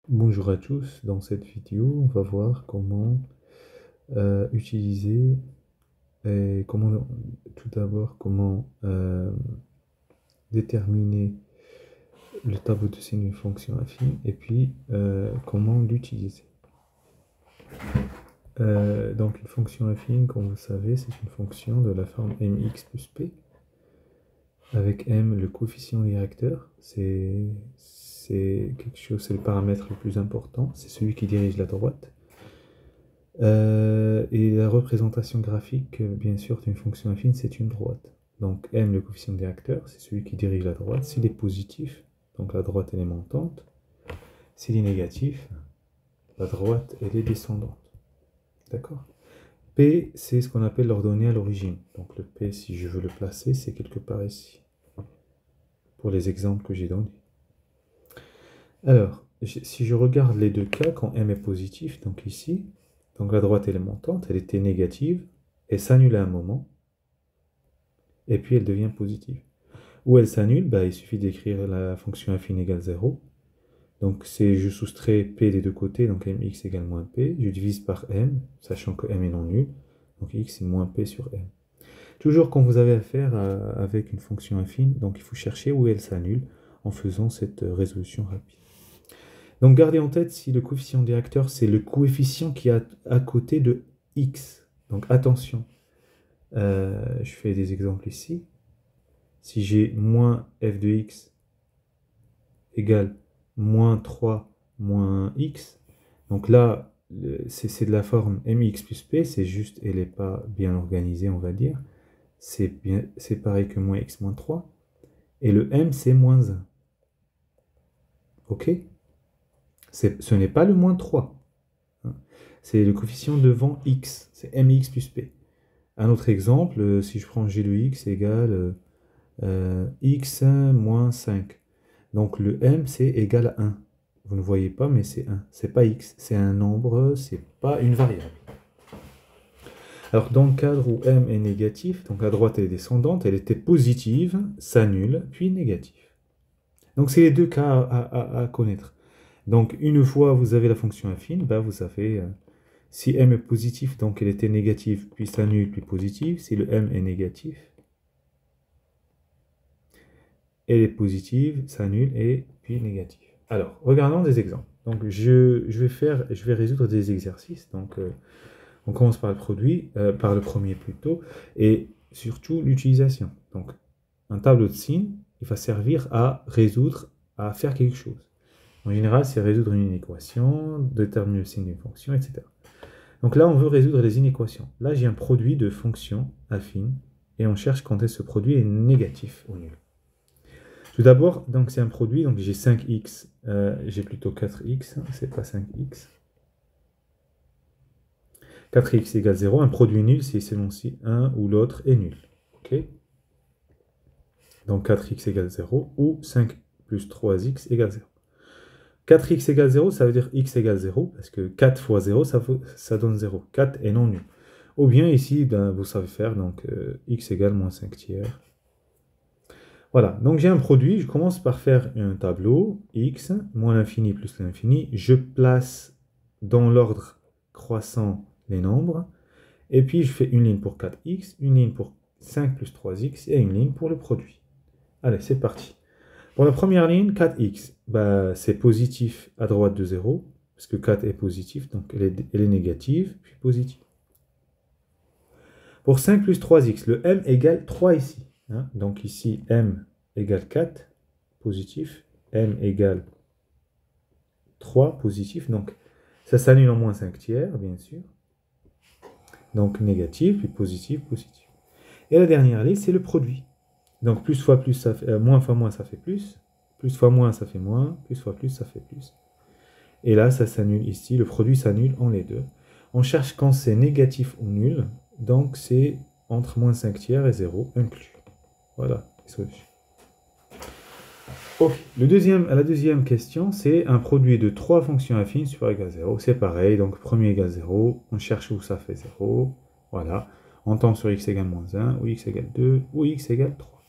Bonjour à tous, dans cette vidéo, on va voir comment utiliser et comment tout d'abord comment déterminer le tableau de signe d'une fonction affine et puis comment l'utiliser. Donc une fonction affine, comme vous savez, c'est une fonction de la forme mx plus p avec m le coefficient directeur, c'est quelque chose, c'est le paramètre le plus important, c'est celui qui dirige la droite. Et la représentation graphique, bien sûr, d'une fonction affine, c'est une droite. Donc m, le coefficient directeur, c'est celui qui dirige la droite. S'il est positif, donc la droite elle est montante. S'il est négatif, la droite elle est descendante. D'accord? P, c'est ce qu'on appelle l'ordonnée à l'origine. Donc le P, si je veux le placer, c'est quelque part ici. Pour les exemples que j'ai donnés. Alors, si je regarde les deux cas, quand m est positif, donc ici, donc la droite elle est montante, elle était négative, elle s'annule à un moment, et puis elle devient positive. Où elle s'annule, bah, il suffit d'écrire la fonction affine égale 0. Donc je soustrais p des deux côtés, donc mx égale moins p, je divise par m, sachant que m est non nul, donc x est moins p sur m. Toujours quand vous avez affaire avec une fonction affine, donc il faut chercher où elle s'annule en faisant cette résolution rapide. Donc gardez en tête si le coefficient directeur, c'est le coefficient qui est à côté de x. Donc attention, je fais des exemples ici. Si j'ai moins f de x égale moins 3 moins x, donc là, c'est de la forme mx plus p, c'est juste, elle n'est pas bien organisée, on va dire. C'est pareil que moins x moins 3. Et le m, c'est moins 1. Ok? Ce n'est pas le moins 3. Hein. C'est le coefficient devant x, c'est mx plus p. Un autre exemple, si je prends g de x égale x moins 5. Donc le m, c'est égal à 1. Vous ne voyez pas, mais c'est 1. C'est pas x, c'est un nombre, c'est pas une variable. Alors dans le cadre où m est négatif, donc la droite elle est descendante, elle était positive, s'annule, puis négative. Donc c'est les deux cas à connaître. Donc une fois vous avez la fonction affine, bah, vous savez, si m est positif, donc elle était négative, puis s'annule, puis positive. Si le m est négatif, elle est positive, s'annule, et puis négative. Alors, regardons des exemples. Donc je vais résoudre des exercices. Donc on commence par le premier plutôt, et surtout l'utilisation. Donc un tableau de signes, il va servir à résoudre, à faire quelque chose. En général, c'est résoudre une équation, déterminer le signe d'une fonction, etc. Donc là, on veut résoudre les inéquations. Là, j'ai un produit de fonctions affines, et on cherche quand ce produit est négatif ou nul. Tout d'abord, donc c'est un produit, donc j'ai 5x, j'ai plutôt 4x, c'est pas 5x. 4x égale 0, un produit nul, c'est selon si un ou l'autre est nul. Ok? Donc 4x égale 0, ou 5 plus 3x égale 0. 4x égale 0, ça veut dire x égale 0, parce que 4 fois 0, ça donne 0. 4 est non nul. Ou bien ici, ben, vous savez faire, donc x égale moins 5 tiers. Voilà, donc j'ai un produit, je commence par faire un tableau, x, moins l'infini plus l'infini. Je place dans l'ordre croissant les nombres, et puis je fais une ligne pour 4x, une ligne pour 5 plus 3x, et une ligne pour le produit. Allez, c'est parti. Pour la première ligne, 4x, bah, c'est positif à droite de 0, parce que 4 est positif, donc elle est négative, puis positive. Pour 5 plus 3x, le m égale 3 ici. Hein, donc ici, m égale 4, positif, m égale 3, positif, donc ça s'annule en moins 5 tiers, bien sûr. Donc négatif, puis positif, positif. Et la dernière ligne, c'est le produit. Donc plus fois plus, ça fait, moins fois moins, ça fait plus. Plus fois moins, ça fait moins. Plus fois plus, ça fait plus. Et là, ça s'annule ici. Le produit s'annule en les deux. On cherche quand c'est négatif ou nul. Donc c'est entre moins 5 tiers et 0 inclus. Voilà, solution. Okay. La deuxième question, c'est un produit de trois fonctions affines supérieur ou égal à 0. C'est pareil, donc premier égale 0. On cherche où ça fait 0. Voilà. On tombe sur x égale moins 1, ou x égale 2, ou x égale 3.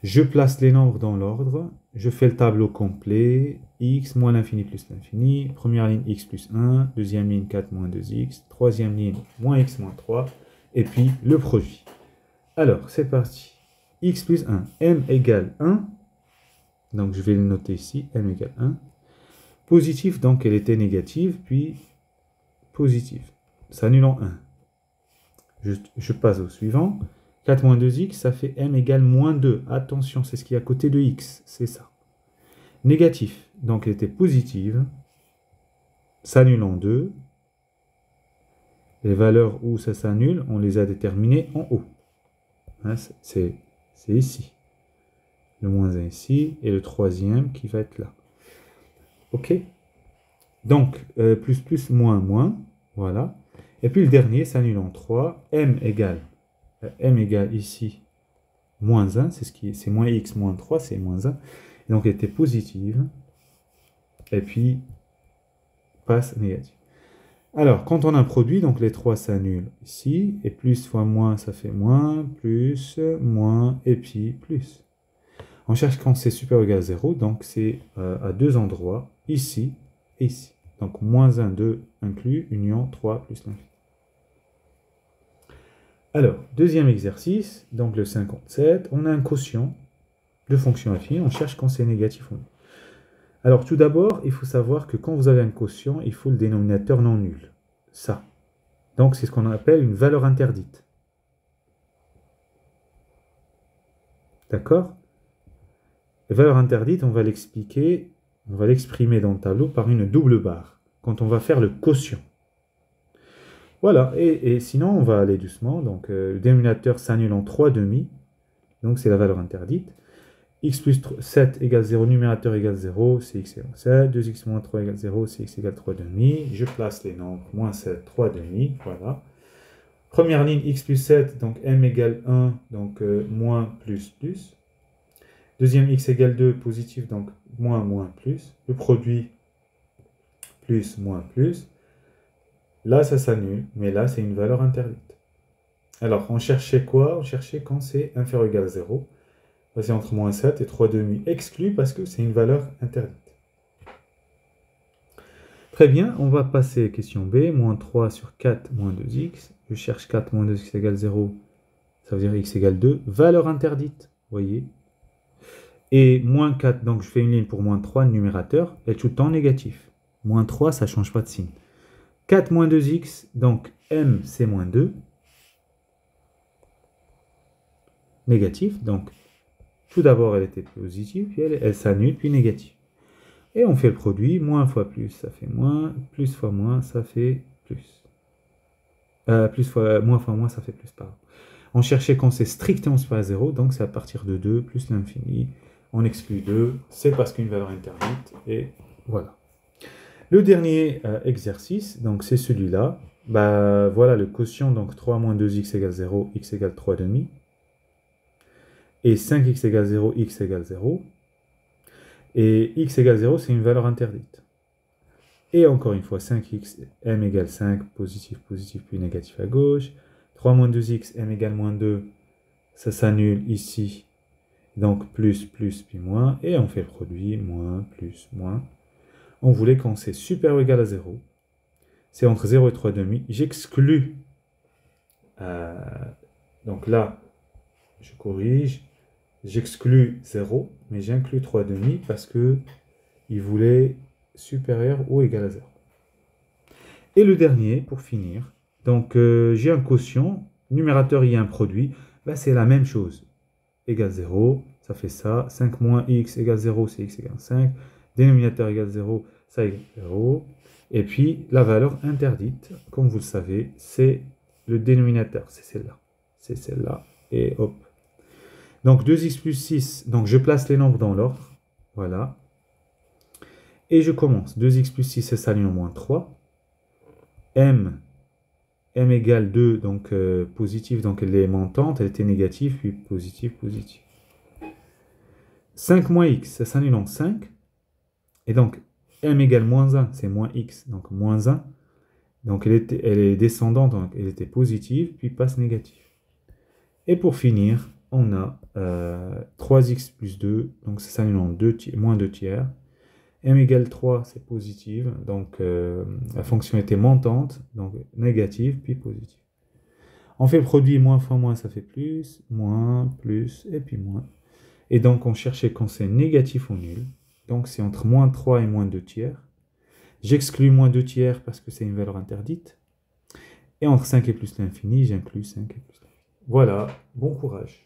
Je place les nombres dans l'ordre. Je fais le tableau complet. X moins l'infini plus l'infini. Première ligne x plus 1. Deuxième ligne 4 moins 2x. Troisième ligne moins x moins 3. Et puis le produit. Alors, c'est parti. X plus 1. M égale 1. Donc, je vais le noter ici. M égale 1. Positif, donc elle était négative. Puis positive. S'annulant 1. Je passe au suivant. 4 moins 2x, ça fait m égale moins 2. Attention, c'est ce qui est à côté de x. C'est ça. Négatif, donc elle était positive. S'annule en 2. Les valeurs où ça s'annule, on les a déterminées en haut. Hein, c'est ici. Le moins 1 ici. Et le troisième qui va être là. OK. Donc, plus, plus, moins, moins. Voilà. Et puis le dernier s'annule en 3. M égale ici moins 1. C'est moins x moins 3. C'est moins 1. Donc, elle était positive. Et puis, passe négative. Alors, quand on a un produit, donc les 3 s'annulent ici. Et plus fois moins, ça fait moins. Plus, moins, et puis plus. On cherche quand c'est supérieur ou égal à 0. Donc, c'est à deux endroits. Ici et ici. Donc, moins 1, 2 inclus, union 3 plus l'infini. Alors, deuxième exercice, donc le 57, on a un quotient de fonction affine, on cherche quand c'est négatif ou non. Alors, tout d'abord, il faut savoir que quand vous avez un quotient, il faut le dénominateur non nul. Ça. Donc, c'est ce qu'on appelle une valeur interdite. D'accord? La valeur interdite, on va l'expliquer, on va l'exprimer dans le tableau par une double barre, quand on va faire le quotient. Voilà, et sinon, on va aller doucement. Donc, le dénominateur s'annule en 3 demi. Donc, c'est la valeur interdite. X plus 7 égale 0, numérateur égale 0, c'est x égale 7. 2x moins 3 égale 0, c'est x égale 3 demi. Je place les nombres. Moins 7, 3 demi. Voilà. Première ligne, x plus 7, donc m égale 1, donc moins, plus, plus. Deuxième, x égale 2, positif, donc moins, moins, plus. Le produit, plus, moins, plus. Là, ça s'annule, mais là, c'est une valeur interdite. Alors, on cherchait quoi? On cherchait quand c'est inférieur ou égal à 0. Là, c'est entre moins 7 et 3 demi exclu parce que c'est une valeur interdite. Très bien, on va passer à question B. Moins 3 sur 4 moins 2x. Je cherche 4 moins 2x égale 0. Ça veut dire x égale 2. Valeur interdite, vous voyez. Et moins 4, donc je fais une ligne pour moins 3, le numérateur, est tout le temps négatif. Moins 3, ça ne change pas de signe. 4 moins 2x, donc m c'est moins 2. Négatif, donc tout d'abord elle était positive, puis elle s'annule, puis négative. Et on fait le produit, moins fois plus, ça fait moins, plus fois moins, ça fait plus. Moins fois moins, ça fait plus, pardon. On cherchait quand c'est strictement supérieur à 0, donc c'est à partir de 2 plus l'infini. On exclut 2, c'est parce qu'une valeur interdite, et voilà. Le dernier exercice, donc c'est celui-là. Bah, voilà le quotient, donc 3 moins 2x égale 0, x égale 3 demi. Et 5x égale 0, x égale 0. Et x égale 0, c'est une valeur interdite. Et encore une fois, 5x, m égale 5, positif, positif, puis négatif à gauche. 3 moins 2x, m égale moins 2, ça s'annule ici. Donc plus, plus, puis moins. Et on fait le produit, moins, plus, moins. On voulait quand c'est supérieur ou égal à 0. C'est entre 0 et 3 demi. J'exclus. Donc là, je corrige. J'exclus 0, mais j'inclus 3 demi parce que il voulait supérieur ou égal à 0. Et le dernier, pour finir, donc j'ai un quotient, numérateur il y a un produit, ben, c'est la même chose. Égal 0, ça fait ça. 5 moins x égale 0, c'est x égale 5. Dénominateur égale 0, ça égale 0. Et puis la valeur interdite, comme vous le savez, c'est le dénominateur, c'est celle-là. C'est celle-là. Et hop. Donc 2x plus 6, donc je place les nombres dans l'ordre. Voilà. Et je commence. 2x plus 6, c'est ça, en moins 3. M égale 2, donc positif, donc elle est montante, elle était négative, puis positive, positive. 5 moins x, ça s'annule en 5. Et donc, m égale moins 1, c'est moins x, donc moins 1. Donc, elle est descendante, donc elle était positive, puis passe négative. Et pour finir, on a 3x plus 2, donc ça s'annule en moins 2 tiers. M égale 3, c'est positive, donc la fonction était montante, donc négative, puis positive. On fait le produit moins fois moins, ça fait plus, moins, plus, et puis moins. Et donc on cherchait quand c'est négatif ou nul, donc c'est entre moins 3 et moins 2 tiers. J'exclus moins 2 tiers parce que c'est une valeur interdite. Et entre 5 et plus l'infini, j'inclus 5 et plus l'infini. Voilà, bon courage.